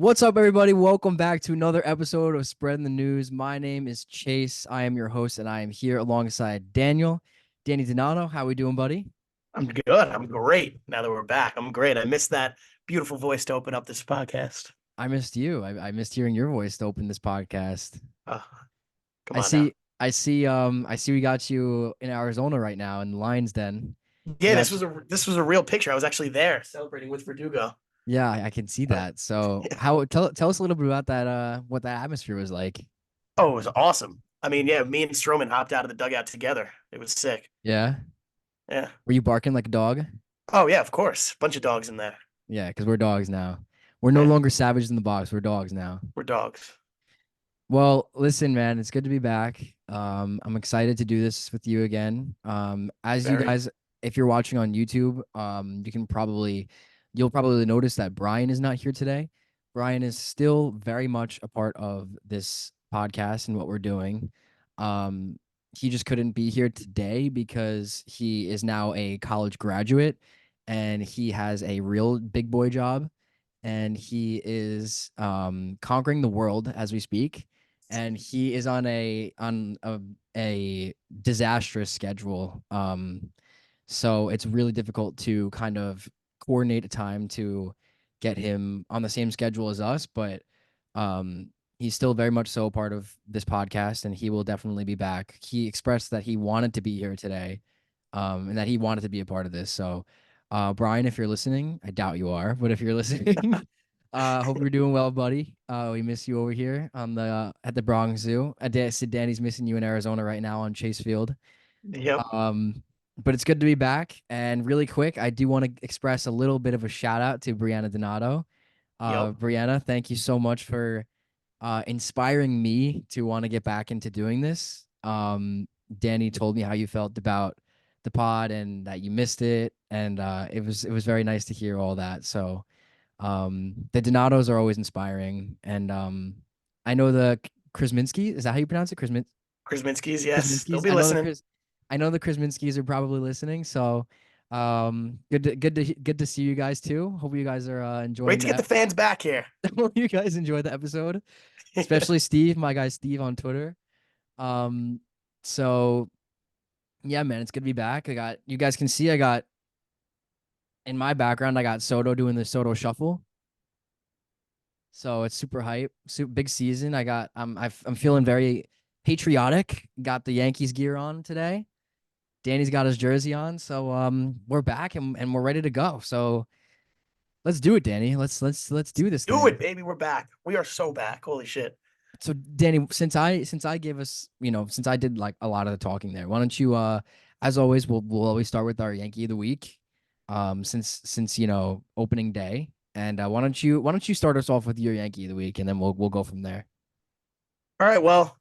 What's up, everybody? Welcome back to another episode of Spreading the News. My name is Chase. I am your host, and I am here alongside Daniel. Danny Donato, how we doing, buddy? I'm good. I'm great now that we're back. I'm great. I missed that beautiful voice to open up this podcast. I missed you. I missed hearing your voice to open this podcast. Uh, Come I on now. see, I see we got you in Arizona right now in the Lions Den. We Yeah, got this was a real picture. I was actually there celebrating with Verdugo. yeah, I can see Uh, that. So yeah. how tell us a little bit about that, what that atmosphere was like. Oh, it was awesome. I mean, yeah, me and Stroman hopped out of the dugout together. It was sick. Yeah. Yeah. Were you barking like a dog? Oh yeah, of course. Bunch of dogs in there. Yeah, because we're dogs now. We're no Yeah, longer savages in the box. We're dogs now. we're dogs. Well, listen, man, it's good to be back. I'm excited to do this with you again. As you Very. guys, if you're watching on YouTube, you'll probably notice that Brian is not here today. Brian is still very much a part of this podcast and what we're doing. Um, he just couldn't be here today because he is now a college graduate and he has a real big boy job and he is conquering the world as we speak, and he is on a disastrous schedule. So it's really difficult to kind of coordinate a time to get him on the same schedule as us, but he's still very much so a part of this podcast, and he will definitely be back. He expressed that he wanted to be here today, and that he wanted to be a part of this. So, Brian, if you're listening, I doubt you are, but if you're listening, hope you're doing well, buddy. We miss you over here on the at the Bronx Zoo. Danny's missing you in Arizona right now on Chase Field. Yep. Um, but it's good to be back. And really quick, I do want to express a little bit of a shout out to Brianna Donato. Yep. Brianna, thank you so much for inspiring me to want to get back into doing this. Danny told me how you felt about the pod and that you missed it, and it was very nice to hear all that. So the Donatos are always inspiring, and I know the Krasinski. Is that how you pronounce it? Krasinski's, yes. They'll Krasinskis. be listening. I know the Krasinskis are probably listening. So good to see you guys too. Hope you guys are Wait enjoying to get the that. fans back here. Hope you guys enjoy the episode, especially Steve, my guy Steve on Twitter. Um, so yeah, man, it's good to be back. You guys can see I got in my background, I got Soto doing the Soto shuffle. So it's super hype, big season. I'm feeling very patriotic. Got the Yankees gear on today. Danny's got his jersey on. So we're back and we're ready to go. So let's do it, Danny. Let's do this Do thing. it, baby. We're back. We are so back. Holy shit. So Danny, since I gave us, since I did like a lot of the talking there, why don't you as always we'll always start with our Yankee of the week. Since opening day. And why don't you start us off with your Yankee of the week and then we'll go from there. All right. Well,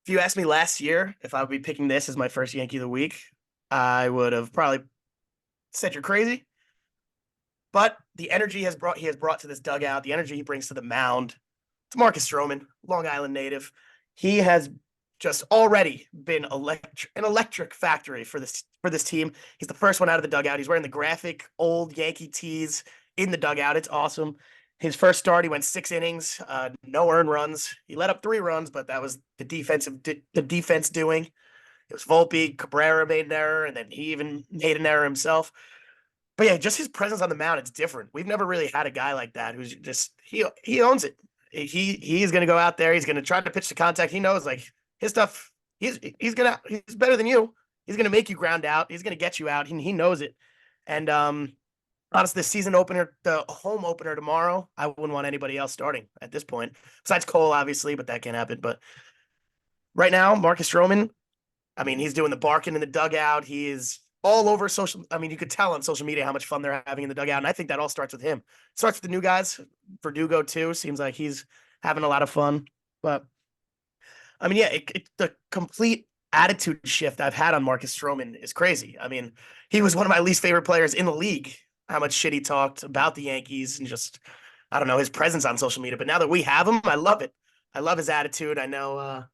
if you asked me last year if I would be picking this as my first Yankee of the week, I would have probably said you're crazy. But the energy he has brought to this dugout, the energy he brings to the mound. It's Marcus Stroman, Long Island native. He has just already been an electric factory for this team. He's the first one out of the dugout. He's wearing the graphic old Yankee tees in the dugout. It's awesome. His first start, he went 6 innings, no earned runs. He let up 3 runs, but that was the defense doing. It was Volpe, Cabrera made an error, and then he even made an error himself. But yeah, just his presence on the mound, it's different. We've never really had a guy like that who's just he owns it. He's gonna go out there. He's gonna try to pitch to contact. He knows like his stuff. He's better than you. He's gonna make you ground out. He's gonna get you out. He knows it. And honestly, the season opener, the home opener tomorrow, I wouldn't want anybody else starting at this point. Besides Cole, obviously, but that can't happen. But right now, Marcus Stroman, I mean, he's doing the barking in the dugout. He is all over social. I mean, you could tell on social media how much fun they're having in the dugout. And I think that all starts with him. It starts with the new guys. Verdugo, too. Seems like he's having a lot of fun. But I mean, yeah, the complete attitude shift I've had on Marcus Stroman is crazy. I mean, he was one of my least favorite players in the league. How much shit he talked about the Yankees and just, I don't know, his presence on social media. But now that we have him, I love it. I love his attitude. I know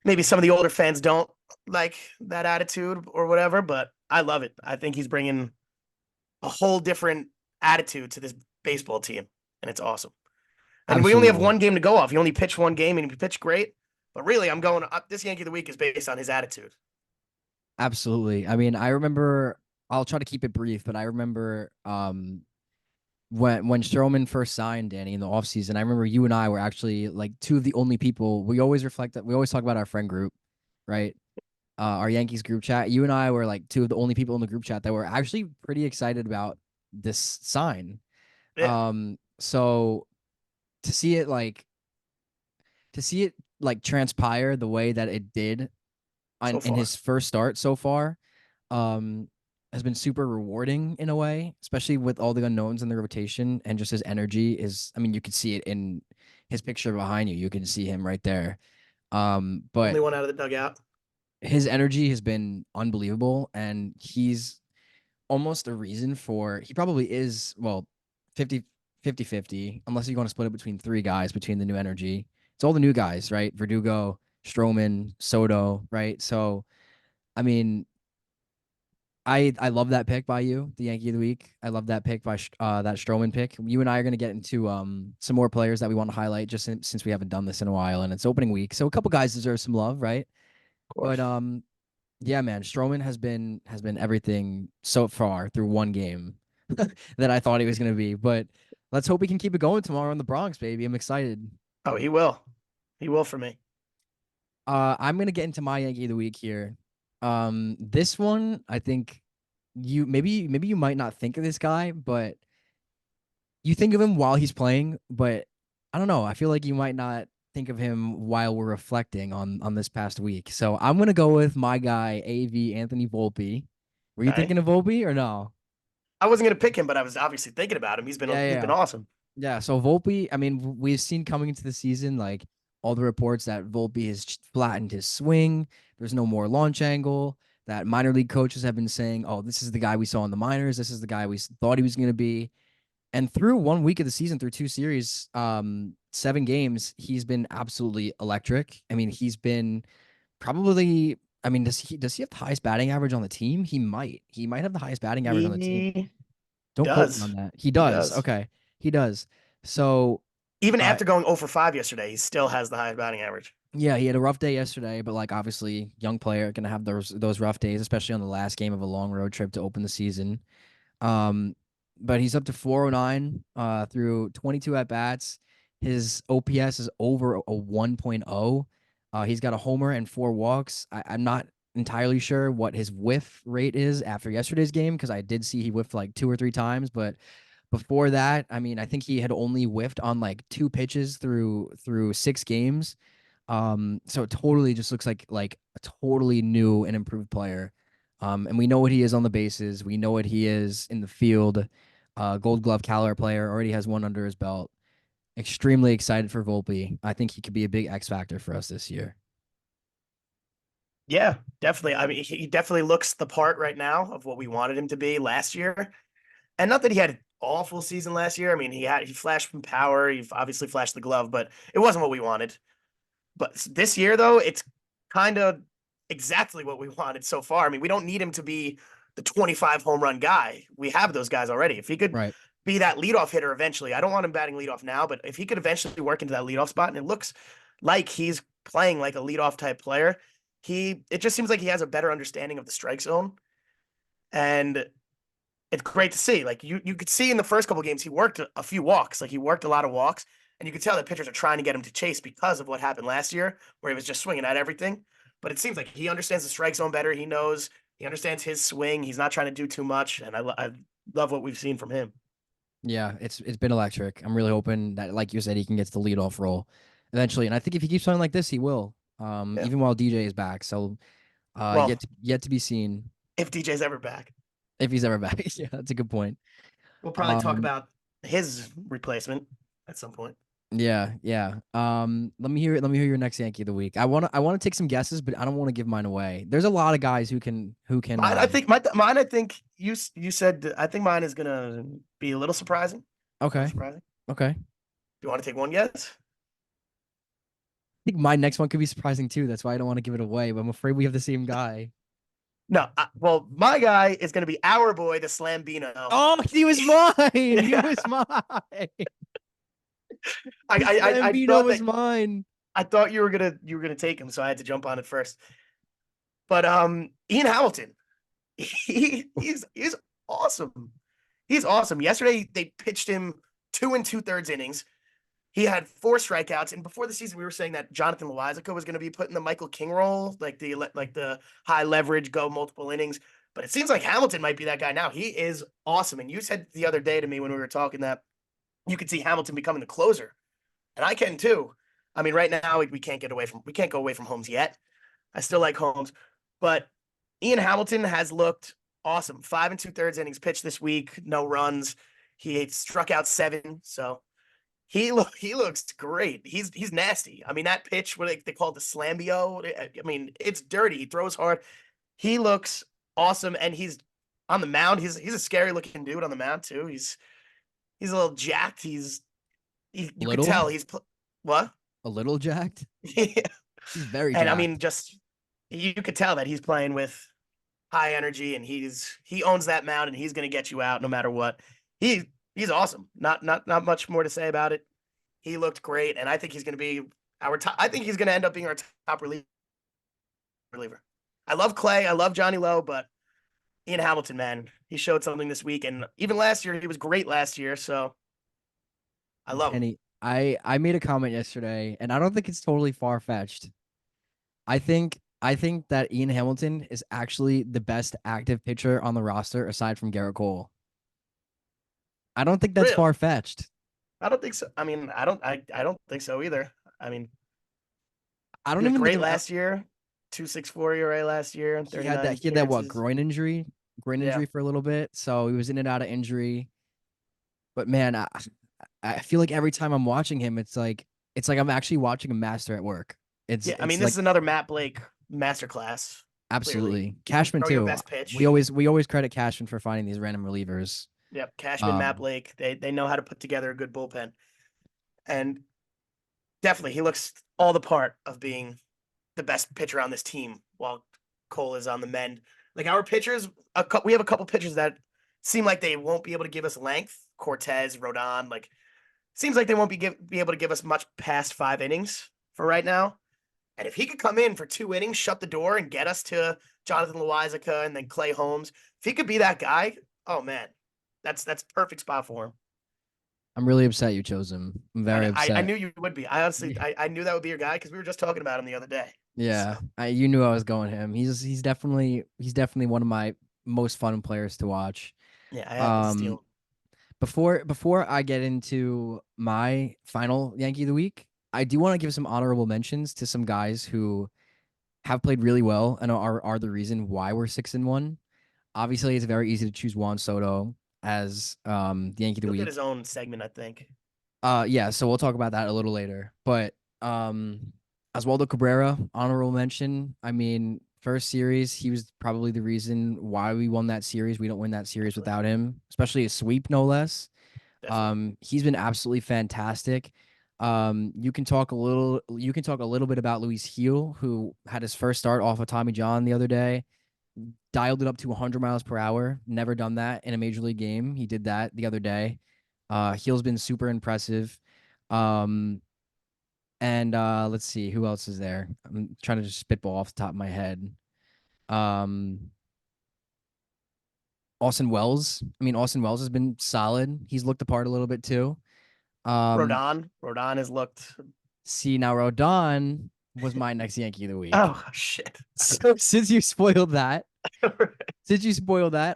maybe some of the older fans don't like that attitude or whatever, but I love it. I think he's bringing a whole different attitude to this baseball team. and it's awesome. And we only have Absolutely. one game to go off. He only pitched one game, and he pitched great. But really, I'm going up. This Yankee of the week is based on his attitude. Absolutely. I mean, I remember I'll try to keep it brief, but I remember when Stroman first signed Danny in the offseason, I remember you and I were actually like two of the only people. We always reflect that we always talk about our friend group, right? Our Yankees group chat. You and I were like two of the only people in the group chat that were actually pretty excited about this sign. Yeah, So to see it transpire the way that it did so in far. his first start so far, um, has been super rewarding in a way, especially with all the unknowns in the rotation and just his energy is. I mean, you can see it in his picture behind you. You can see him right there. But Only one out of the dugout. his energy has been unbelievable, and he's almost a reason for he probably is well 50 unless you want to split it between three guys between the new energy. It's all the new guys, right? Verdugo, Stroman, Soto, right? So I mean, I love that pick by you, the Yankee of the week. I love that pick by that Stroman pick. You and I are going to get into some more players that we want to highlight just since we haven't done this in a while and it's opening week. So a couple guys deserve some love, right? Of But course. yeah, man, Stroman has been everything so far through one game that I thought he was going to be. But let's hope he can keep it going tomorrow in the Bronx, baby. I'm excited. Oh, he will. He will for me. I'm gonna get into my Yankee of the week here. This one, I think maybe you might not think of this guy, but you think of him while he's playing, but I don't know. I feel like you might not think of him while we're reflecting on this past week. So I'm gonna go with my guy, AV Anthony Volpe. Were you Okay. thinking of Volpe or no? I wasn't gonna pick him, but I was obviously thinking about him. Yeah, He's been yeah. awesome. Yeah, so Volpe, I mean, we've seen coming into the season like all the reports that Volpe has flattened his swing. There's no more launch angle. That minor league coaches have been saying, "Oh, this is the guy we saw in the minors. This is the guy we thought he was going to be." And through 1 week of the season, through two series, 7 games, he's been absolutely electric. I mean, he's been probably. I mean, does he have the highest batting average on the team? He might. He might have the highest batting average on the team. He Don't quote me on does. that. He He does. does. Okay, he does. So Even uh, after going 0 for 5 yesterday, he still has the highest batting average. yeah, he had a rough day yesterday, but like obviously, young player gonna have those rough days, especially on the last game of a long road trip to open the season. Um, but he's up to 409 through 22 at bats. His OPS is over a 1.0. He's got a homer and 4 walks. I'm not entirely sure what his whiff rate is after yesterday's game because I did see he whiffed like 2 or 3 times, but before that, I mean, I think he had only whiffed on like 2 pitches through 6 games. So it totally just looks like a totally new and improved player. And we know what he is on the bases. We know what he is in the field. Gold Glove caliber player already has one under his belt. Extremely excited for Volpe. I think he could be a big X factor for us this year. Yeah, definitely. I mean, he definitely looks the part right now of what we wanted him to be last year. And not that he had an awful season last year. I mean, he flashed from power. He obviously flashed the glove, but it wasn't what we wanted. But this year, though, it's kind of exactly what we wanted so far. I mean, we don't need him to be the 25 home run guy. We have those guys already. If he could Right. be that leadoff hitter eventually, I don't want him batting leadoff now, but if he could eventually work into that leadoff spot, and it looks like he's playing like a leadoff type player, it just seems like he has a better understanding of the strike zone. And it's great to see. Like you could see in the first couple of games, he worked a few walks. Like he worked a lot of walks, and you could tell that pitchers are trying to get him to chase because of what happened last year, where he was just swinging at everything. But it seems like he understands the strike zone better. He understands his swing. He's not trying to do too much, and I love what we've seen from him. Yeah, it's been electric. I'm really hoping that, like you said, he can get to the leadoff role eventually. And I think if he keeps playing like this, he will. Yeah. Even while DJ is back. So Well, yet to be seen if DJ's ever back, if he's ever back. Yeah, that's a good point. we'll probably talk Um, about his replacement at some point. yeah, yeah. Let me hear your next Yankee of the week. I wanna take some guesses, but I don't want to give mine away. There's a lot of guys who can Mine, I think mine. I think you said. I think mine is gonna be a little surprising. A little okay. surprising. Okay. Do you want to take one guess? I think my next one could be surprising too. That's why I don't want to give it away, but I'm afraid we have the same guy. No. Well, my guy is going to be our boy, the Slambino. Oh, he was mine. He Yeah. was mine. I I I Bambino thought is that mine. I thought you were gonna take him, so I had to jump on it first. But Ian Hamilton, he's awesome. He's awesome. Yesterday they pitched him 2 2/3 innings. He had 4 strikeouts, and before the season, we were saying that Jonathan Loizaga was going to be put in the Michael King role, like the high leverage, go multiple innings. But it seems like Hamilton might be that guy now. He is awesome, and you said the other day to me when we were talking that you could see Hamilton becoming the closer, and I can too. I mean, right now we can't go away from Holmes yet. I still like Holmes, but Ian Hamilton has looked awesome. 5 2/3 innings pitched this week, no runs. He struck out 7, so he looks great. He's nasty. I mean, that pitch, what they call it, the slambio. I mean, it's dirty. He throws hard. He looks awesome, and he's on the mound. He's a scary looking dude on the mound too. He's a little jacked. You could Little, tell what? a little jacked. Yeah. He's very And I mean, jacked. just you could tell that he's playing with high energy, and he owns that mound, and he's going to get you out no matter what. He's awesome. Not much more to say about it. He looked great, and I think he's going to be our top. I think he's going to end up being our top reliever. I love Clay. I love Johnny Lowe, but Ian Hamilton, man, he showed something this week, and even last year he was great last year. So I love him. Danny, I made a comment yesterday, and I don't think it's totally far fetched. I think that Ian Hamilton is actually the best active pitcher on the roster aside from Garrett Cole. I don't think that's Really, far fetched. I don't think so. I mean, I don't think so either. I mean, I he don't was even great think last year. 2.64 ERA last year and he had that 39 he had that what appearances. groin Yeah. injury for a little bit, so he was in and out of injury. But man, I feel like every time I'm watching him, it's like I'm actually watching a master at work. It's Yeah. I mean, it's this like is another Matt Blake masterclass, clearly. absolutely Cashman Throw your too. best We pitch. always we always credit Cashman for finding these random relievers. Yep. Cashman, Matt Um, Blake. They know how to put together a good bullpen. And definitely he looks all the part of being the best pitcher on this team while Cole is on the mend. Like our pitchers, we have a couple pitchers that seem like they won't be able to give us length. Cortez, Rodon, like seems like they won't be able to give us much past 5 innings for right now. And if he could come in for 2 innings, shut the door, and get us to Jonathan Loizaga and then Clay Holmes, if he could be that guy, oh man, that's perfect spot for him. I'm really upset you chose him. I'm very I upset. knew you would be. I honestly Yeah, I knew that would be your guy because we were just talking about him the other day. yeah. So You knew I was going him. He's definitely one of my most fun players to watch. yeah, I had to Um, steal. before I get into my final Yankee of the week, I do want to give some honorable mentions to some guys who have played really well and are the reason why we're 6-1. Obviously, it's very easy to choose Juan Soto as the Yankee of the He'll get week. his own segment, I think. Yeah, so we'll talk about that a little later. But Oswaldo Cabrera, honorable mention. I mean, first series, he was probably the reason why we won that series. We don't win that series Definitely, without him, especially a sweep, no less. definitely. He's been absolutely fantastic. You can talk a little bit about Luis Heel, who had his first start off of Tommy John the other day, dialed it up to 100 miles per hour. Never done that in a major league game. He did that the other day. Heel's been super impressive. Um, and let's see who else is there. I'm trying to just spitball off the top of my head. Um, Austin Wells. I mean, Austin Wells has been solid. He's looked apart a little bit too. Um, Rodon has looked. See, now Rodon was my next Yankee of the week. Oh shit. So since you spoiled that,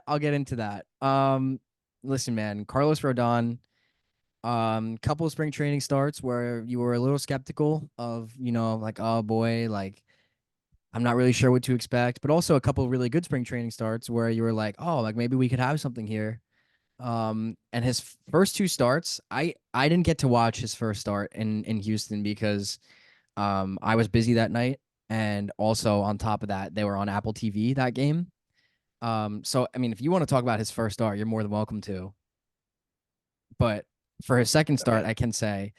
I'll get into that. Listen, man, Carlos Rodon. Couple of spring training starts where you were a little skeptical of, like, oh boy, like I'm not really sure what to expect, but also a couple of really good spring training starts where you were like, oh, like maybe we could have something here. And his first two starts, I didn't get to watch his first start in Houston because I was busy that night, and also on top of that, they were on Apple TV that game. So I mean, if you want to talk about his first start, you're more than welcome to. But for his second start, Okay. I can say,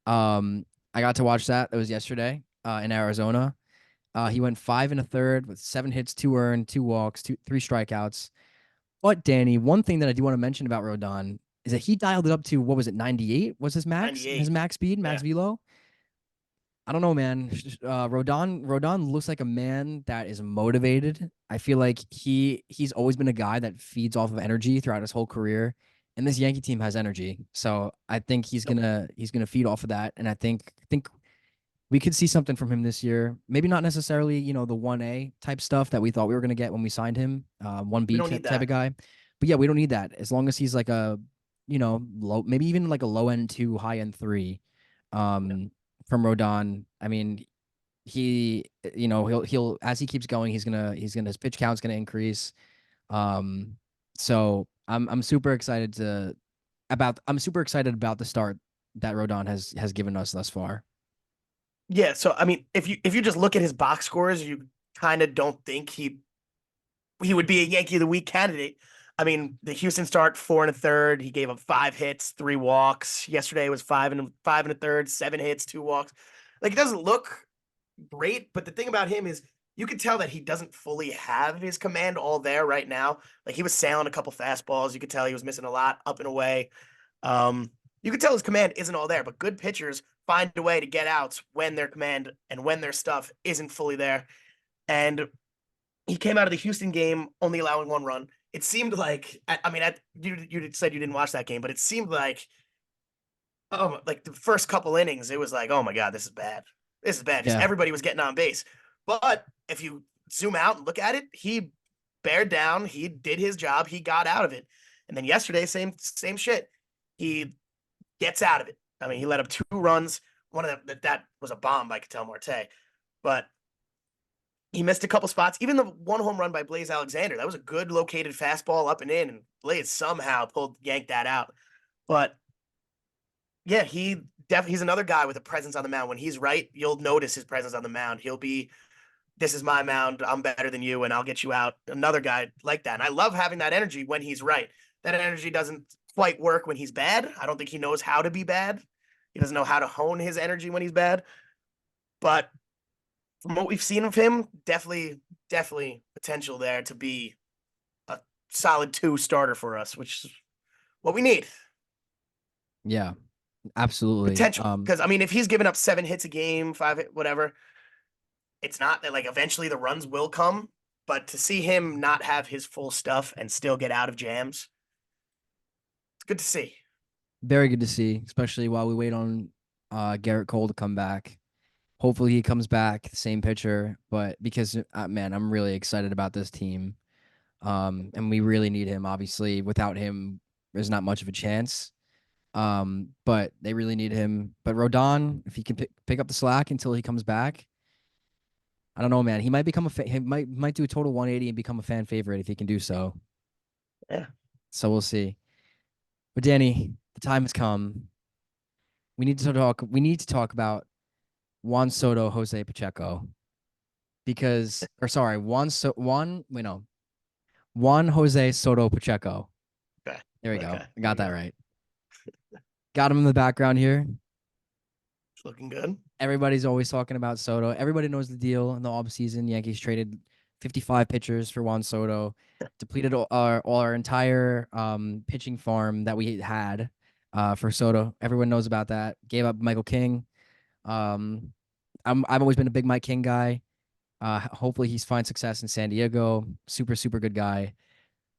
I got to watch that. That was yesterday, in Arizona. He went 5 1/3 with 7 hits, 2 earned, 2 walks, three strikeouts. But Danny, one thing that I do want to mention about Rodon, is it he dialed it up to what was it 98 was his 98. max speed, max Yeah. velo. I don't know, man. Rodon looks like a man that is motivated. I feel like he's always been a guy that feeds off of energy throughout his whole career, and this Yankee team has energy. So I think Yep. he's gonna feed off of that, and I think we could see something from him this year. Maybe not necessarily, the 1A type stuff that we thought we were going to get when we signed him, We 1B don't need type that. of guy. But yeah, we don't need that as long as he's like a, low, maybe even like a low end two, high end three, Yeah. um, from Rodon. I mean, he'll as he keeps going, his pitch count's gonna increase. Um, so I'm super excited I'm super excited about the start that Rodon has given us thus far. Yeah. So I mean, if you just look at his box scores, you kind of don't think he would be a Yankee of the Week candidate. I mean, the Houston start 4 1/3. He gave up 5 hits, 3 walks. Yesterday was 5 1/3, 7 hits, 2 walks. Like it doesn't look great, but the thing about him is you can tell that he doesn't fully have his command all there right now. Like he was sailing a couple fastballs. You could tell he was missing a lot up and away. Um, you could tell his command isn't all there, but good pitchers find a way to get outs when their command and when their stuff isn't fully there. And he came out of the Houston game only allowing 1 run. It seemed like, I mean, you said you didn't watch that game, but it seemed like, oh, like the first couple innings, it was like, oh my god, this is bad. This is bad because Yeah, everybody was getting on base. But if you zoom out and look at it, he bared down. He did his job. He got out of it. And then yesterday, same shit. He gets out of it. I mean, he let up 2 runs. One of them that was a bomb by Ketel Marte, but he missed a couple spots. Even the 1 home run by Blaze Alexander, that was a good located fastball up and in, and Blaze somehow yanked that out. But yeah, he's another guy with a presence on the mound. When he's right, you'll notice his presence on the mound. He'll be, this is my mound. I'm better than you, and I'll get you out. Another guy like that. And I love having that energy when he's right. That energy doesn't quite work when he's bad. I don't think he knows how to be bad. He doesn't know how to hone his energy when he's bad. But from what we've seen of him, definitely potential there to be a solid 2 starter for us, which is what we need. yeah, absolutely. Potential. Because I mean, if he's giving up 7 hits a game, whatever, it's not that like eventually the runs will come. But to see him not have his full stuff and still get out of jams, it's good to see. Very good to see, especially while we wait on Garrett Cole to come back. Hopefully he comes back, same pitcher, but because man, I'm really excited about this team. And we really need him. Obviously, without him, there's not much of a chance. But they really need him. But Rodon, if he can pick up the slack until he comes back, I don't know, man. He might become he might do a total 180 and become a fan favorite if he can do so. Yeah. So we'll see. But Danny, the time has come. We need to talk about Juan Soto, Jose Pacheco, because or sorry, Juan Jose Soto Pacheco. Okay. There we go. Okay. I There got we that go. right. Got him in the background here. It's looking good. Everybody's always talking about Soto. Everybody knows the deal in the offseason. Yankees traded 55 pitchers for Juan Soto, depleted all our entire pitching farm that we had for Soto. Everyone knows about that. Gave up Michael King. Um, I've always been a big Mike King guy. Hopefully he's find success in San Diego. Super, super good guy.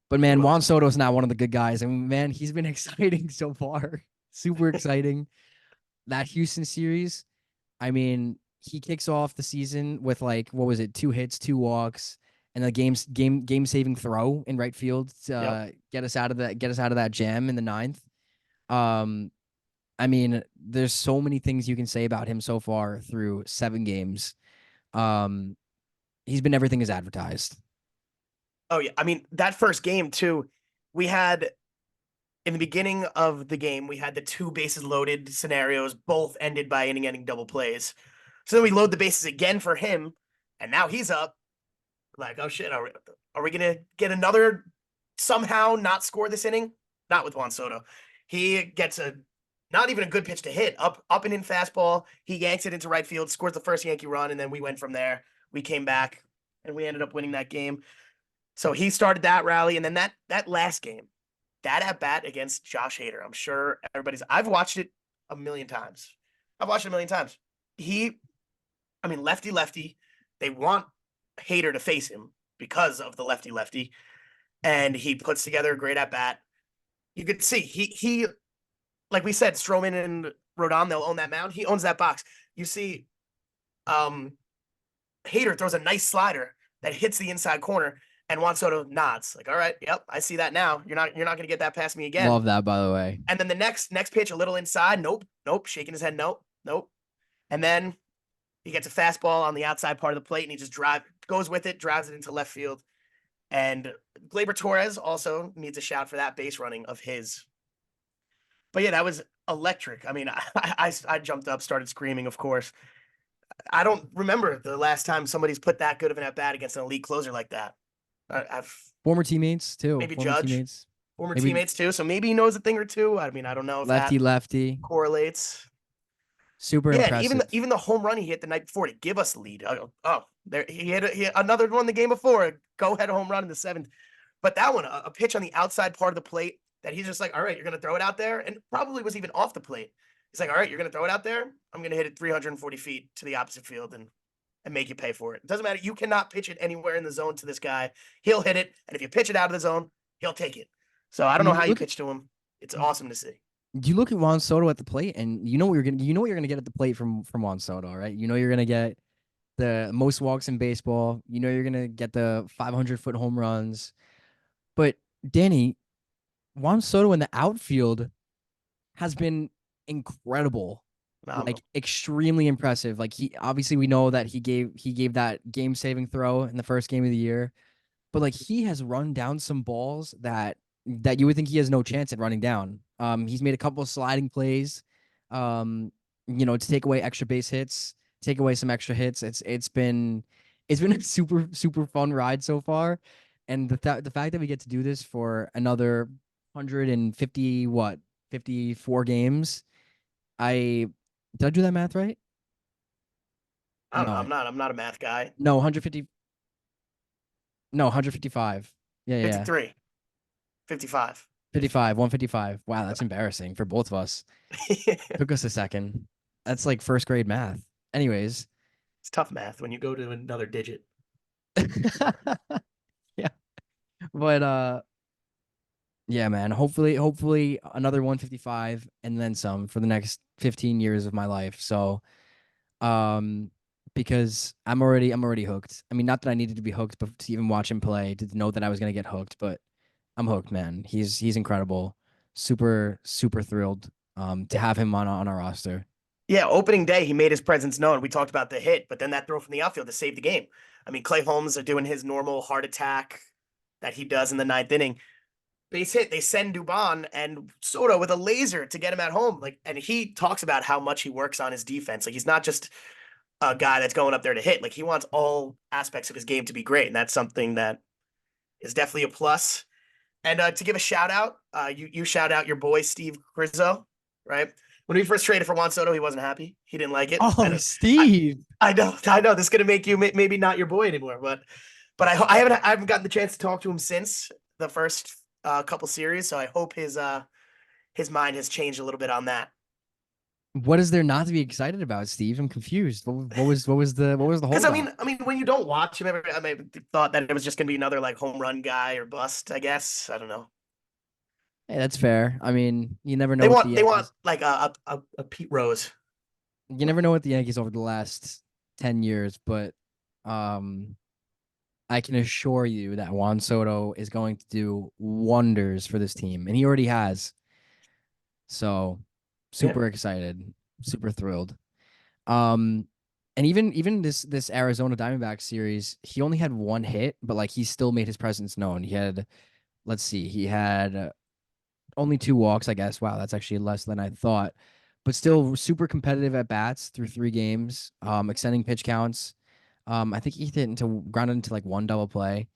But He man, will. Juan Soto is not one of the good guys. I mean, man, he's been exciting so far. Super exciting. That Houston series, I mean, he kicks off the season with like what was it, 2 hits, 2 walks, and a game saving throw in right field to Yep. get us out of that jam in the ninth. Um, I mean, there's so many things you can say about him so far through 7 games. Um, he's been everything as advertised. Oh yeah. I mean, that first game too, we had in the beginning of the game, we had the 2 bases loaded scenarios, both ended by inning-ending double plays. So then we load the bases again for him, and now he's up. Like, oh shit, are we gonna get another somehow not score this inning? Not with Juan Soto. He gets a not even a good pitch to hit, up and in fastball. He yanks it into right field, scores the first Yankee run, and then we went from there. We came back and we ended up winning that game. So he started that rally, and then that last game, that at bat against Josh Hader. I'm sure I've watched it a million times. I've watched it a million times. He, I mean, lefty lefty. They want Hader to face him because of the lefty lefty, and he puts together a great at bat. You could see he like we said, Stroman and Rodon, they'll own that mound. He owns that box. You see, um, Hader throws a nice slider that hits the inside corner, and Juan Soto nods like, "All right, yep, I see that now. You're not going to get that past me again." Love that, by the way. And then the next pitch, a little inside, nope, nope, shaking his head, nope, nope. And then he gets a fastball on the outside part of the plate, and he just goes with it, drives it into left field. And Gleyber Torres also needs a shout for that base running of his. But yeah, that was electric. I mean, I jumped up, started screaming, of course. I don't remember the last time somebody's put that good of an at bat against an elite closer like that. I've Former teammates too. maybe Former Judge, teammates. former Maybe teammates too, so maybe he knows a thing or two. I mean, I don't know if that lefty lefty. correlates. Super Yeah, and even impressive. even the home run he hit the night before to give us the lead. Oh, there he had another one the game before, a go ahead home run in the seventh. But that one, a pitch on the outside part of the plate that he's just like, all right, you're gonna throw it out there, and probably was even off the plate. He's like, all right, you're gonna throw it out there. I'm gonna hit it 340 feet to the opposite field and make you pay for it. It doesn't matter. You cannot pitch it anywhere in the zone to this guy. He'll hit it, and if you pitch it out of the zone, he'll take it. So I I don't know mean, how you pitch to him. It's awesome to see. you look at Juan Soto at the plate, and you know what you're gonna get at the plate from Juan Soto, right? You know you're gonna get the most walks in baseball. You know you're gonna get the 500-foot home runs. But Danny, Juan Soto in the outfield has been incredible, like Phenomenal. extremely impressive. Like he obviously we know that he gave that game saving throw in the first game of the year, but like he has run down some balls that you would think he has no chance at running down. He's made a couple of sliding plays, um, to take away extra base hits, take away some extra hits. It's been a super fun ride so far, and the fact that we get to do this for another 150 54 games. I did I do that math right? I don't know. No, I'm not a math guy. no, 150. No, 155. Yeah, yeah. 53, 55. 55, 155. Wow, that's embarrassing for both of us. It's Took us a second. That's like first grade math. Anyways. tough math when you go to another digit. Yeah. But yeah, man. Hopefully another 155 and then some for the next 15 years of my life. So um because I'm already hooked. I mean, not that I needed to be hooked, but to even watch him play, to know that I was gonna get hooked, but I'm hooked, man. He's incredible. Super thrilled to have him on our roster. Yeah, opening day, he made his presence known. We talked about the hit, but then that throw from the outfield to save the game. I mean, Clay Holmes are doing his normal heart attack that he does in the ninth inning. Base hit, they send Dubon and Soto with a laser to get him at home. Like, and he talks about how much he works on his defense. Like, he's not just a guy that's going up there to hit. Like, he wants all aspects of his game to be great, and that's something that is definitely a plus. And to give a shout out, you shout out your boy Steve Rizzo, right? When we first traded for Juan Soto, he wasn't happy. He didn't like it. Oh, Steve. I know. This is gonna make you maybe not your boy anymore, but I haven't gotten the chance to talk to him since the first couple series. So I hope his mind has changed a little bit on that. What is there not to be excited about, Steve? I'm confused. What was the Because I holdup? mean, I mean, when you don't watch him, I may thought that it was just gonna be another like home run guy or bust. I guess I don't know. Hey, that's fair. I mean, you never know They what the want they want Yankees. like a Pete Rose. You never know what the Yankees over the last 10 years, but um, I can assure you that Juan Soto is going to do wonders for this team, and he already has. So, Yeah. super excited, super thrilled. Um, and even this Arizona Diamondbacks series, he only had one hit, but like he still made his presence known. He had, let's see, he had only two walks, I guess. Wow, that's actually less than I thought, but still super competitive at bats through three games, extending pitch counts. I think he hit into grounded into like one double play.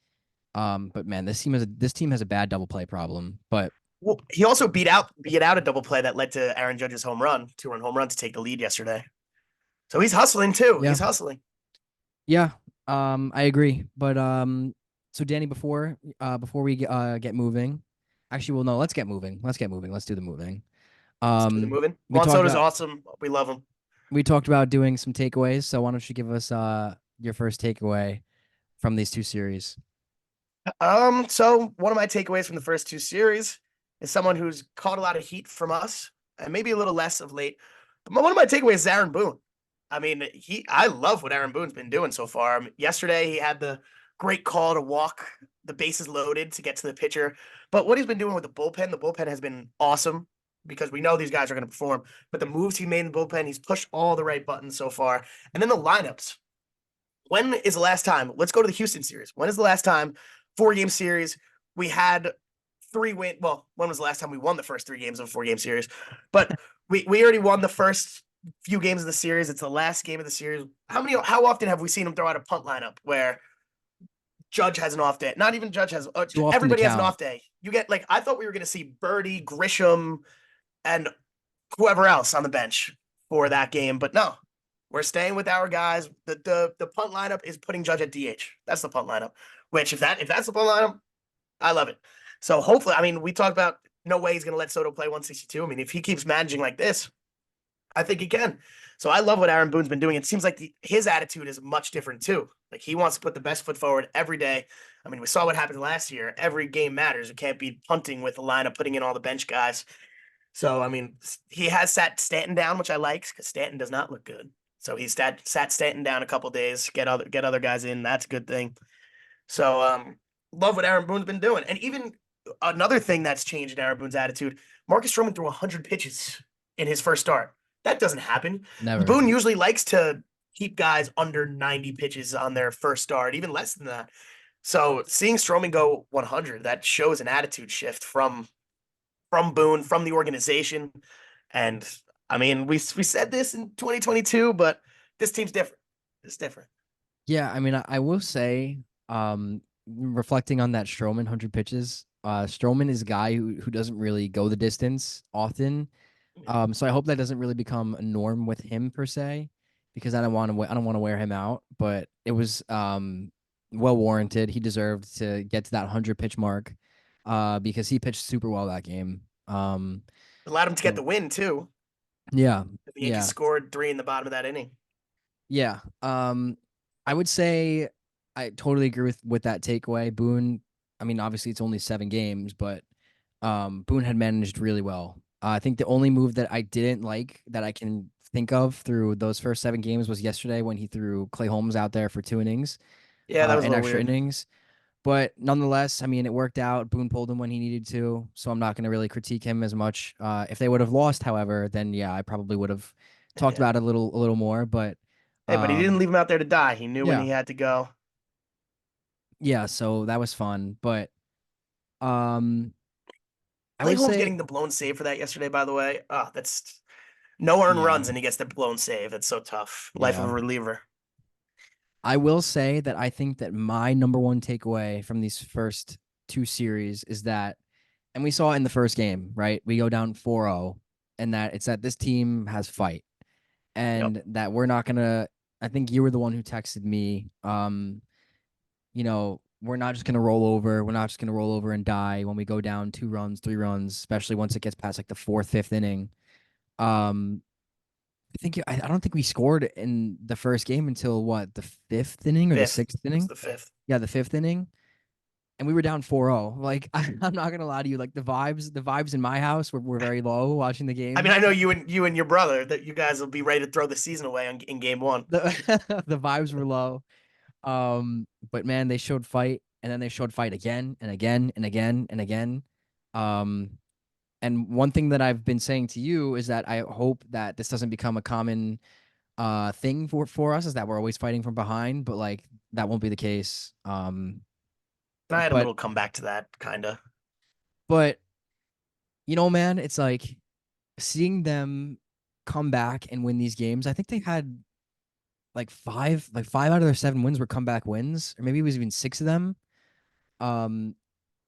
But man, this team has a bad double play problem. But Well, he also beat out a double play that led to Aaron Judge's home run, 2-run home run to take the lead yesterday. So he's hustling too. yeah, He's hustling. yeah, I agree. But so Danny, before we get moving, Actually, well, no, let's get moving. Let's get moving. Let's do the moving. Let's do the Um, moving. we Juan talked Soto's about awesome. We love him. we talked about doing some takeaways. So why don't you give us your first takeaway from these two series? So one of my takeaways from the first two series is someone who's caught a lot of heat from us, and maybe a little less of late. But one of my takeaways is Aaron Boone. I mean, I love what Aaron Boone's been doing so far. Yesterday, he had the great call to walk the bases loaded to get to the pitcher. But what he's been doing with the bullpen has been awesome because we know these guys are going to perform. But the moves he made in the bullpen, he's pushed all the right buttons so far. And then the lineups. When is the last time? Let's go to the Houston series. When is the last time 4 game series we had 3 win? Well, when was the last time we won the first 3 games of a 4 game series? But we already won the first few games of the series. It's the last game of the series. How often have we seen him throw out a punt lineup where Judge has an off day? Not even Judge has. Too often to Everybody has an count. off day. You get like I thought we were going to see Birdie, Grisham, and whoever else on the bench for that game, but no, we're staying with our guys. The punt lineup is putting Judge at DH. That's the punt lineup. Which if that's the punt lineup, I love it. So hopefully, I mean, we talked about no way he's going to let Soto play 162. I mean, if he keeps managing like this, I think he can. So I love what Aaron Boone's been doing. It seems like his attitude is much different too. Like he wants to put the best foot forward every day. I mean, we saw what happened last year. Every game matters. It can't be punting with the lineup, putting in all the bench guys. So I mean, he has sat Stanton down, which I like because Stanton does not look good. So he sat Stanton down a couple days, get other guys in. That's a good thing. So love what Aaron Boone's been doing, and even another thing that's changed in Aaron Boone's attitude. Marcus Stroman threw 100 pitches in his first start. That doesn't happen. Never. Boone usually likes to keep guys under 90 pitches on their first start, even less than that. So seeing Stroman go 100, that shows an attitude shift from Boone, from the organization. And I mean, we said this in 2022, but this team's different. It's different. Yeah, I mean, I will say, reflecting on that Stroman 100 pitches, Stroman is a guy who doesn't really go the distance often. So I hope that doesn't really become a norm with him per se, because I don't want to wear him out. But it was well warranted. He deserved to get to that 100 pitch mark, because he pitched super well that game. Allowed him to get So the win too. yeah, The Yankees yeah, scored 3 in the bottom of that inning. yeah. I would say I totally agree with that takeaway. Boone, I mean, obviously it's only 7 games, but Boone had managed really well. I think the only move that I didn't like that I can think of through those first 7 games was yesterday when he threw Clay Holmes out there for 2 innings, Yeah, that was a and little extra weird. innings. But nonetheless, I mean, it worked out. Boone pulled him when he needed to, so I'm not going to really critique him as much. If they would have lost, however, then yeah, I probably would have talked Yeah. about it a little more. But Hey, but he didn't um, leave him out there to die. He knew when yeah, he had to go. yeah. So that was fun. But um, I Clay would Holmes say, getting the blown save for that yesterday, by the way. Oh, that's no earned yeah, runs and he gets the blown save. That's so tough. Life of yeah. a reliever. I will say that I think that my number one takeaway from these first two series is that, and we saw it in the first game, right? We go down 4-0, and that it's that this team has fight, Yep. and that we're not gonna. I think you were the one who texted me. We're not just gonna roll over. We're not just gonna roll over and die when we go down 2 runs, 3 runs, especially once it gets past like the fourth, fifth inning. Um, I don't think we scored in the first game until what, the fifth inning or the Fifth. sixth It was inning? the fifth. Yeah, the fifth inning, and we were down 4-0. Like I'm not gonna lie to you, like the vibes in my house were very low watching the I mean, game. I know you and your brother that you guys will be ready to throw the season away in game one. The the vibes were low. But man, they showed fight, and then they showed fight again and again and again and again. Um, and one thing that I've been saying to you is that I hope that this doesn't become a common thing for us, is that we're always fighting from behind, but like that won't be the case. And I had a But little comeback to that, kind of. but man, it's like seeing them come back and win these games. I think they had like five out of their 7 wins were comeback wins, or maybe it was even 6 of them. Um,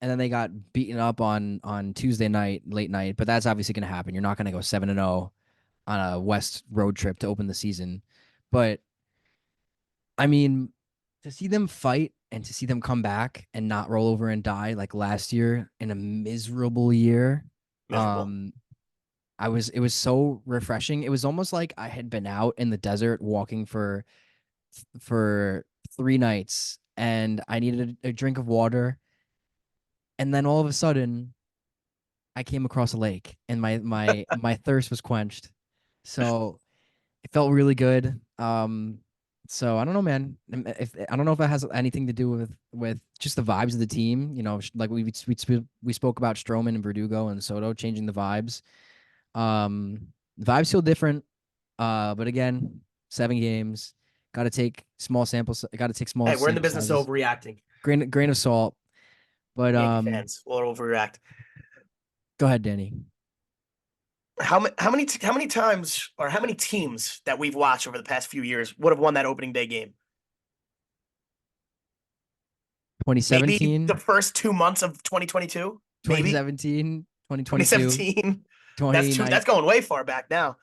and then they got beaten up on Tuesday night, late night. But that's obviously going to happen. You're not going to go 7-0 on a West road trip to open the season. But I mean, to see them fight and to see them come back and not roll over and die like last year in a miserable year. Miserable. Um, it was so refreshing. It was almost like I had been out in the desert walking for 3 nights and I needed a drink of water. And then all of a sudden I came across a lake and my thirst was quenched. So it felt really good. So I don't know, man. If I don't know if that has anything to do with just the vibes of the team. You know, like we spoke about Stroman and Verdugo and Soto changing the vibes. Vibes feel different. But again, 7 games. Got to take small samples. Got to take small Hey, we're in the sample business of sizes. overreacting. Grain of salt. But Yankee fans will overreact. go ahead, Danny. How many times or how many teams that we've watched over the past few years would have won that opening day game? Maybe the 2017, first 2 months of 2022. Maybe 2017, 2022, 2017. That's 29. going way far back now.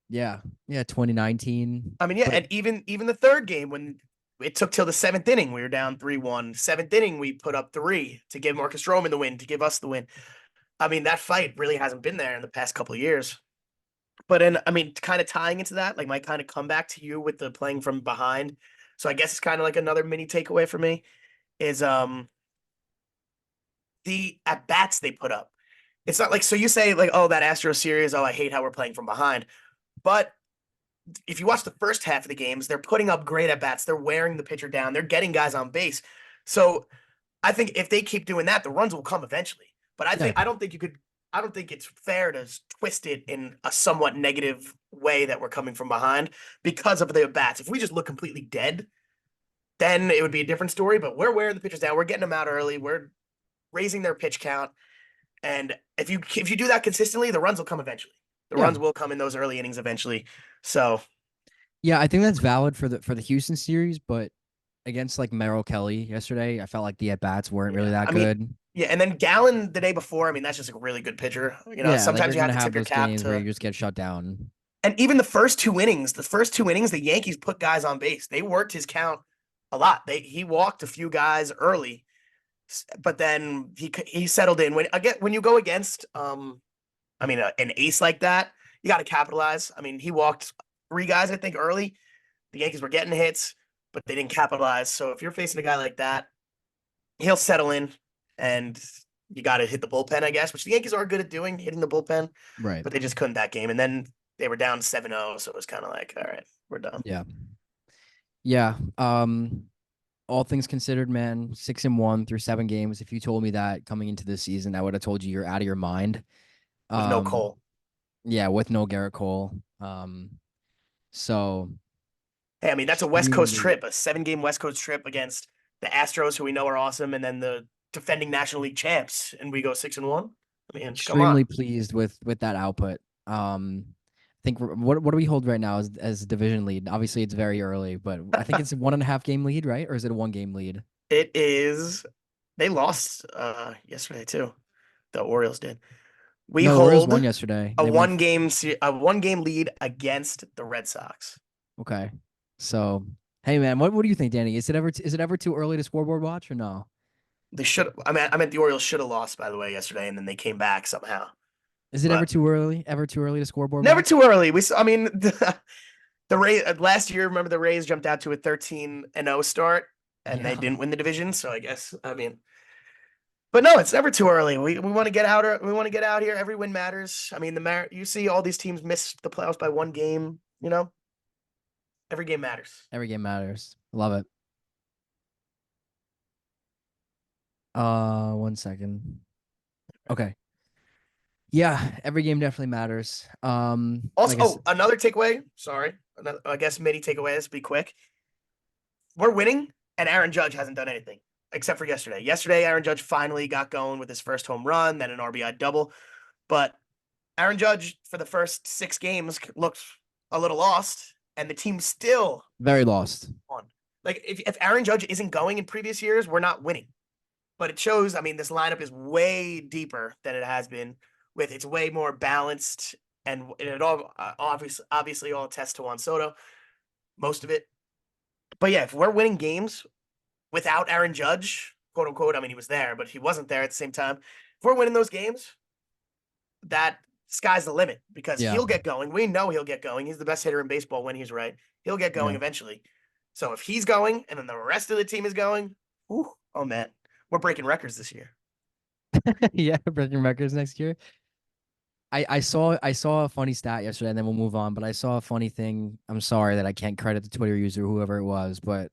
Yeah. Yeah, 2019. I mean, yeah, But and even the third game when it took till the seventh inning, we were down 3-1. Seventh inning, we put up three to give Marcus Stroman the win, to give us the win. I mean, that fight really hasn't been there in the past couple of years. But I mean, kind of tying into that, like my kind of comeback to you with the playing from behind. So I guess it's kind of like another mini takeaway for me is the at bats they put up. It's not like, so you say like, oh, that Astro series, oh, I hate how we're playing from behind. But if you watch the first half of the games, they're putting up great at bats. They're wearing the pitcher down. They're getting guys on base. So I think if they keep doing that, the runs will come eventually. But yeah. I don't think it's fair to twist it in a somewhat negative way that we're coming from behind because of the bats. If we just look completely dead, then it would be a different story. But we're wearing the pitchers down. We're getting them out early. We're raising their pitch count. And if you do that consistently, the runs will come eventually. The Yeah. runs will come in those early innings eventually. So Yeah, I think that's valid for the Houston series, but against like Merrill Kelly yesterday, I felt like the at bats weren't really yeah, that I mean, good. yeah, and then Gallon the day before. I mean, that's just a really good pitcher. You know, Yeah, like sometimes you're you have gonna to have tip your those cap games where you to. just get shut down. And even the first two innings, the Yankees put guys on base. They worked his count a lot. He walked a few guys early, but then he settled in. When you go against I mean an ace like that, you got to capitalize. I mean, he walked three guys I think early. The Yankees were getting hits, but they didn't capitalize. So if you're facing a guy like that, he'll settle in, and you got to hit the bullpen, I guess, which the Yankees are good at doing, hitting the bullpen, Right. but they just couldn't that game. And then they were down 7-0, so it was kind of like, all right, we're done. Yeah. Yeah. All things considered, man, 6-1 through 7 games. If you told me that coming into this season, I would have told you you're out of your mind. With no Um, Cole. yeah, with no Garrett Cole. So Hey, I mean, that's a West Coast extremely, trip, a 7-game West Coast trip against the Astros, who we know are awesome, and then the defending National League champs, and we go 6-1. I mean, come on. extremely pleased with that output. I think what do we hold right now as division lead? Obviously, it's very early, but I think it's a 1.5 game lead, right? Or is it a 1 game lead? It is. They lost yesterday too. The Orioles did. We No, the Orioles won hold yesterday. They won. a 1 game lead against the Red Sox. Okay, so hey, man, what do you think, Danny? Is it ever too early to scoreboard watch or no? They should. I meant the Orioles should have lost, by the way, yesterday, and then they came back somehow. Is it ever But too early? Ever too early to scoreboard never watch? too early. I mean, the Rays last year. Remember the Rays jumped out to a 13-0 start, and they Yeah. didn't win the division. So I guess I mean, but no, it's never too early. We want to get out. We want to get out here. Every win matters. I mean, you see all these teams miss the playoffs by 1 game. You know, every game matters. Every game matters. Love it. 1 second. Okay. Yeah, every game definitely matters. Also, Like I said, another takeaway. Sorry, I guess mini takeaways. Be quick. We're winning, and Aaron Judge hasn't done anything except for yesterday. Yesterday, Aaron Judge finally got going with his first home run, then an RBI double. But Aaron Judge, for the first 6 games, looked a little lost, and the team still very lost. won. Like, if Aaron Judge isn't going in previous years, we're not winning. But it shows, I mean, this lineup is way deeper than it has been, with it's way more balanced, and it all obviously all attests to Juan Soto, most of it. But yeah, if we're winning games, without Aaron Judge, quote unquote. I mean, he was there, but he wasn't there at the same time. If we're winning those games, that sky's the limit because Yeah. he'll get going. We know he'll get going. He's the best hitter in baseball when he's right. He'll get going Yeah. eventually. So if he's going and then the rest of the team is going, whew, oh man, we're breaking records this year. Yeah, breaking records next year. I saw a funny stat yesterday, and then we'll move on. But I saw a funny thing. I'm sorry that I can't credit the Twitter user, whoever it was, but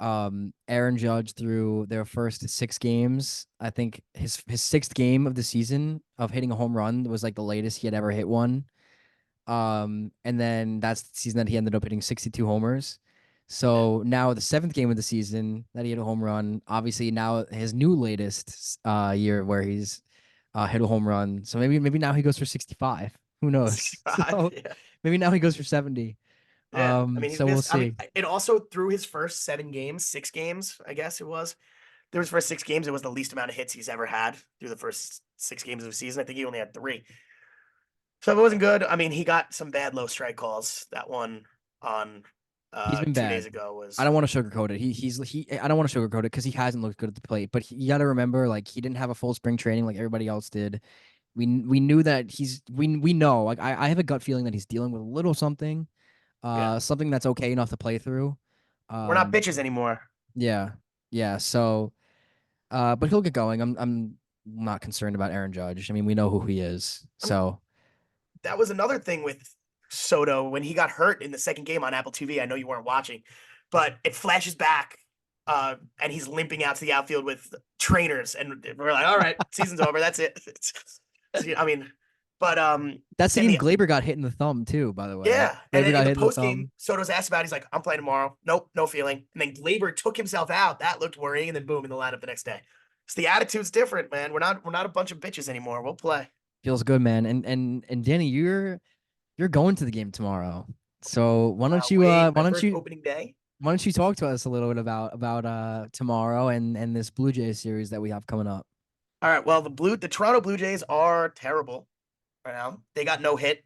Aaron Judge through their first 6 games. I think his sixth game of the season of hitting a home run was like the latest he had ever hit one. And then that's the season that he ended up hitting 62 homers. Yeah. So now the seventh game of the season that he hit a home run. Obviously now his new latest year where he's hit a home run. So maybe now he goes for 65. Who knows? 65. So Yeah. maybe now he goes for 70. Yeah. I mean, he's So we'll missed. I mean, see. it also through his first 7 games, 6 games, I guess it was. Through his first 6 games, it was the least amount of hits he's ever had through the first 6 games of the season. I think he only had 3. So it wasn't good. I mean, he got some bad low strike calls. That one on He's been 2 days bad. ago I was don't want to sugarcoat it. I don't want to sugarcoat it because he hasn't looked good at the plate. But you got to remember, like he didn't have a full spring training like everybody else did. We knew that we know. Like I have a gut feeling that he's dealing with a little something, yeah. something that's okay enough to play through. We're not Um, bitches anymore. yeah, yeah. So, but he'll get going. I'm not concerned about Aaron Judge. I mean, we know who he is. I mean, So that was another thing with Soto when he got hurt in the second game on Apple TV. I know you weren't watching, but it flashes back, and he's limping out to the outfield with trainers, and we're like, all right, season's over. That's it. I mean, but that's the in game the Glaber got hit in the thumb too. By the way, yeah, and Glaber then in got the hit in the post game, thumb. Soto's asked about. It, he's like, I'm playing tomorrow. Nope, no feeling. And then Glaber took himself out. That looked worrying, and then boom in the lineup the next day. So the attitude's different, man. We're not a bunch of bitches anymore. We'll play. Feels good, man. And Danny, you're going to the game tomorrow. So why don't you Wait, my first opening day. why don't you talk to us a little bit about tomorrow and this Blue Jays series that we have coming up? All right. Well, the Toronto Blue Jays are terrible right now. They got no hit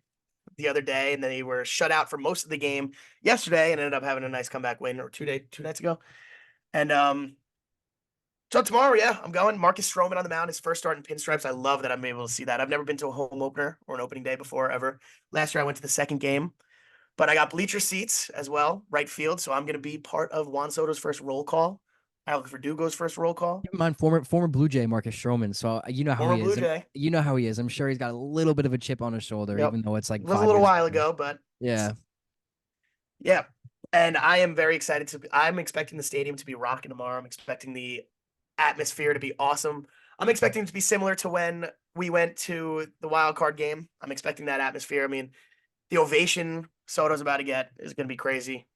the other day, and they were shut out for most of the game yesterday, and ended up having a nice comeback win or 2 nights ago. And so tomorrow, yeah, I'm going. Marcus Stroman on the mound, his first start in pinstripes. I love that I'm able to see that. I've never been to a home opener or an opening day before ever. Last year I went to the second game, but I got bleacher seats as well, right field. So I'm going to be part of Juan Soto's first roll call, Alex Verdugo's first roll call. Keep in mind, former Blue Jay Marcus Stroman. So you know how Former he Blue is. Jay. You know how he is. I'm sure he's got a little bit of a chip on his shoulder, Yep. even though it's It like was a 5 little years while ago. ago, but Yeah. yeah. And I am very excited I'm expecting the stadium to be rocking tomorrow. I'm expecting the atmosphere to be awesome. I'm expecting it to be similar to when we went to the wild card game. I'm expecting that atmosphere. I mean, the ovation Soto's about to get is going to be crazy.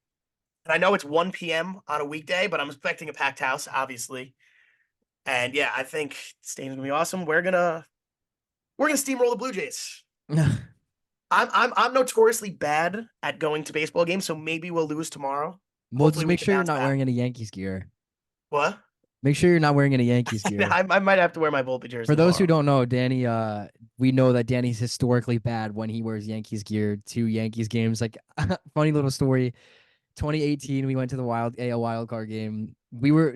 And I know it's 1 p.m. on a weekday, but I'm expecting a packed house, obviously. And yeah, I think the stadium's gonna be awesome. We're gonna steamroll the Blue Jays. I'm notoriously bad at going to baseball games, so maybe we'll lose tomorrow. Well, just Hopefully, we make can sure you're bounce not back. wearing any Yankees gear. What? Make sure you're not wearing any Yankees gear. I might have to wear my Volpe For jersey those who tomorrow. don't know, Danny, we know that Danny's historically bad when he wears Yankees gear to Yankees games. Like, funny little story. 2018, we went to the AL wild card game.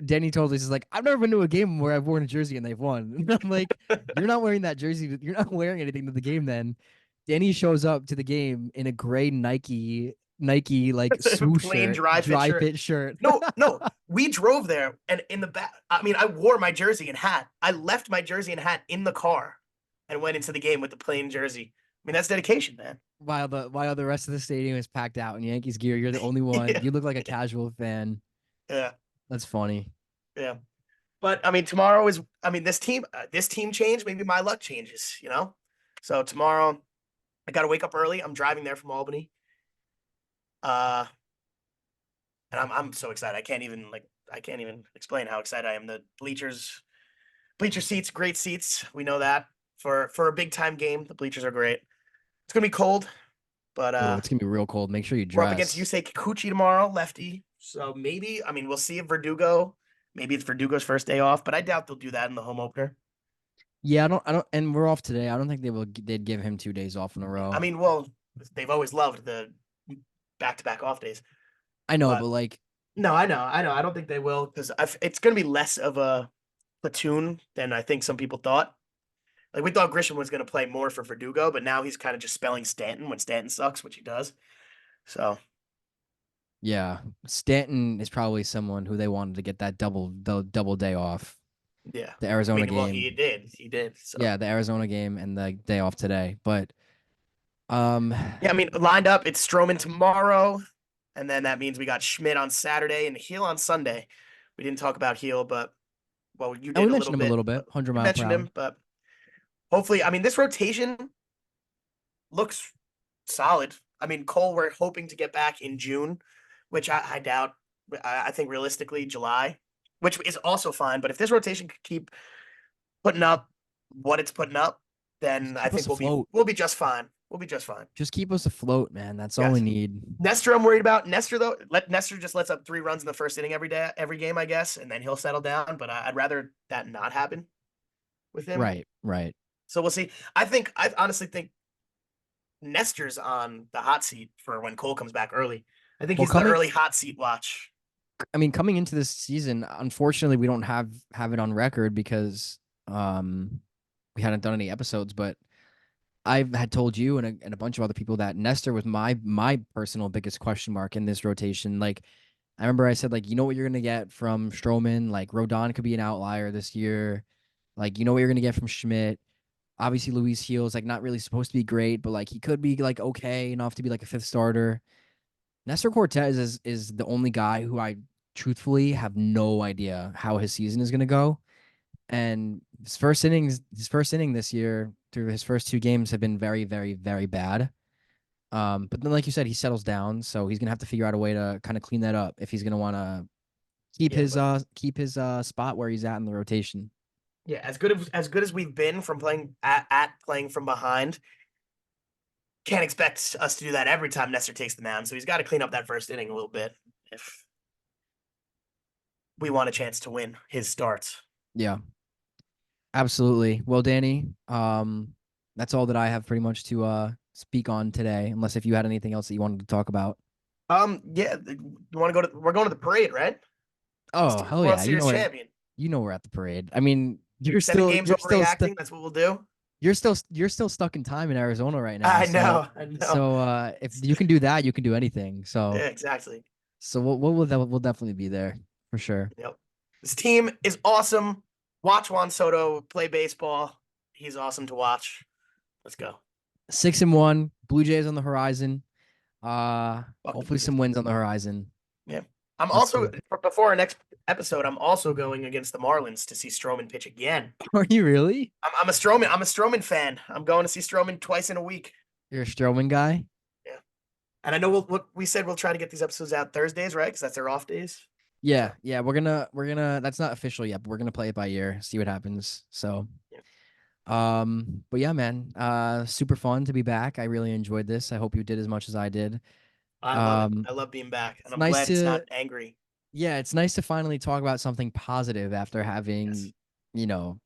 Danny told us, he's like, I've never been to a game where I've worn a jersey and they've won. And I'm like, you're not wearing that jersey. You're not wearing anything to the game then. Danny shows up to the game in a gray Nike like swoosh Plain shirt, dry fit dry shirt. fit shirt. No, no. We drove there, and in the back, I mean, I wore my jersey and hat. I left my jersey and hat in the car, and went into the game with the plain jersey. I mean, that's dedication, man. While the rest of the stadium is packed out in Yankees gear. You're the only one. Yeah, You look like a casual fan. yeah, That's funny. yeah. But I mean, tomorrow is. I mean, this team changed. Maybe my luck changes. So tomorrow, I got to wake up early. I'm driving there from Albany. Uh, and I'm so excited. I can't even explain how excited I am. The bleacher seats, great seats. We know that for a big time game, the bleachers are great. It's gonna be cold, but Oh, it's gonna be real cold. Make sure you we're up against dress. Yusei Kikuchi tomorrow, lefty. So maybe, I mean, we'll see if Verdugo. Maybe it's Verdugo's first day off, but I doubt they'll do that in the home opener. Yeah, I don't, and we're off today. I don't think they'd give him 2 days off in a I row. mean, well, they've always loved the back-to-back off days, I know, but but like No, I know, I know. I don't think they will because it's going to be less of a platoon than I think some people thought. Like we thought Grisham was going to play more for Verdugo, but now he's kind of just spelling Stanton when Stanton sucks, which he does. So Yeah, Stanton is probably someone who they wanted to get that double day off. yeah, The I Arizona mean, well, he game. did, he did. So Yeah, the Arizona game and the day off today. But um yeah, I mean, lined up, it's Stroman tomorrow, and then that means we got Schmidt on Saturday and Heel on Sunday. We didn't talk about Heel, but well, you and did we a little mentioned him a bit, little bit, but 100 you mile per mentioned hour. him, but hopefully, I mean, this rotation looks solid. I mean, Cole, we're hoping to get back in June, which I doubt. I think realistically July, which is also fine. But if this rotation could keep putting up what it's putting up, Just then I keep us think we'll be afloat. we'll be just fine. We'll be just fine. Just keep us afloat, man. That's all we Yes. need. Nestor, I'm worried about. Nestor though, let Nestor just lets up 3 runs in the first inning every day, every game, I guess, and then he'll settle down. But I'd rather that not happen with him. Right, right. So we'll see. I honestly think Nestor's on the hot seat for when Cole comes back early. I think Well, he's the coming early hot seat watch. I mean, coming into this season, unfortunately, we don't have it on record because we hadn't done any episodes, but I had told you and a bunch of other people that Nestor was my personal biggest question mark in this rotation. Like I remember I said, like, you know what you're gonna get from Stroman, like Rodon could be an outlier this year. Like, you know what you're gonna get from Schmidt. Obviously Luis Heal's like not really supposed to be great, but like he could be like okay enough to be like a fifth starter. Nestor Cortez is the only guy who I truthfully have no idea how his season is gonna go. And his first inning this year through his first two games have been very, very, very bad. But then, like you said, he settles down, so he's gonna have to figure out a way to kind of clean that up if he's gonna want to Yeah, but keep his spot where he's at in the rotation. yeah, as good as we've been from playing at playing from behind, can't expect us to do that every time Nestor takes the mound. So he's got to clean up that first inning a little bit if we want a chance to win his starts. Yeah, absolutely. Well, Danny, that's all that I have pretty much to speak on today, unless if you had anything else that you wanted to talk about. Yeah, you want to go to? We're going to the parade, right? Oh, hell World yeah, Series champion. you know we're at the parade. I mean, 7 games overreacting. That's what we'll do. you're still stuck in time in Arizona right now. I So know. I know. if you can do that, you can do anything. Yeah, exactly. So we'll definitely be there for sure. Yep. This team is awesome. Watch Juan Soto play baseball. He's awesome to watch. Let's go. 6-1, Blue Jays on the horizon. Fuck the Hopefully Blue Jays. some wins on the horizon. Yeah. I'm Let's also do before our next episode. I'm also going against the Marlins to see Stroman pitch again. it. Are you really? I'm a Stroman. I'm a Stroman fan. I'm going to see Stroman twice in a week. You're a Stroman guy? Yeah. And I know we said we'll try to get these episodes out Thursdays, right? Because that's their off days. Yeah, So yeah. We're gonna. That's not official yet, but we're gonna play it by ear, see what happens. So, yeah. but yeah, man. Super fun to be back. I really enjoyed this. I hope you did as much as I did. I love it. Um, I love being back, and it's I'm nice glad it's to not angry. Yeah, it's nice to finally talk about something positive after Yes. having, you know,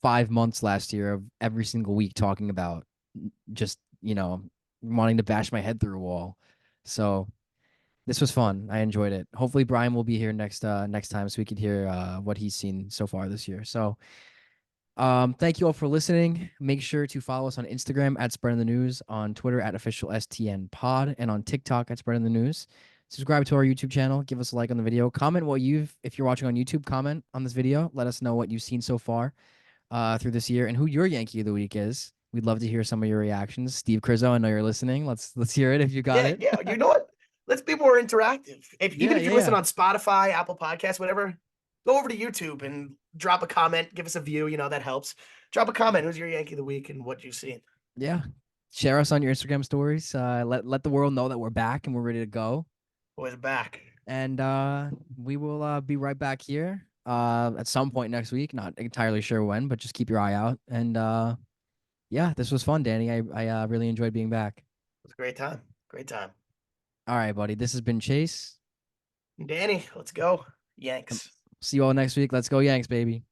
5 months last year of every single week talking about just, wanting to bash my head through a wall. So this was fun. I enjoyed it. Hopefully Brian will be here next time so we could hear what he's seen so far this year. So thank you all for listening. Make sure to follow us on Instagram at Spreading the News, on Twitter at official STN Pod, and on TikTok at Spreading the News. Subscribe to our YouTube channel. Give us a like on the video. Comment if you're watching on YouTube, comment on this video. Let us know what you've seen so far through this year and who your Yankee of the week is. We'd love to hear some of your reactions. Steve Crizo, I know you're listening. Let's hear it if you got Yeah, it. yeah. You know what? Let's be more interactive. Even Yeah, if yeah, you listen yeah. on Spotify, Apple Podcasts, whatever, go over to YouTube and drop a comment. Give us a view. That helps. Drop a comment. Who's your Yankee of the week and what you've seen? Yeah. Share us on your Instagram stories. Let the world know that we're back and we're ready to go. Boys are back. And we will be right back here at some point next week. Not entirely sure when, but just keep your eye out. And yeah, this was fun, Danny. I really enjoyed being back. It was a great time. Great time. All right, buddy. This has been Chase. Danny, let's go. Yanks. See you all next week. Let's go, Yanks, baby.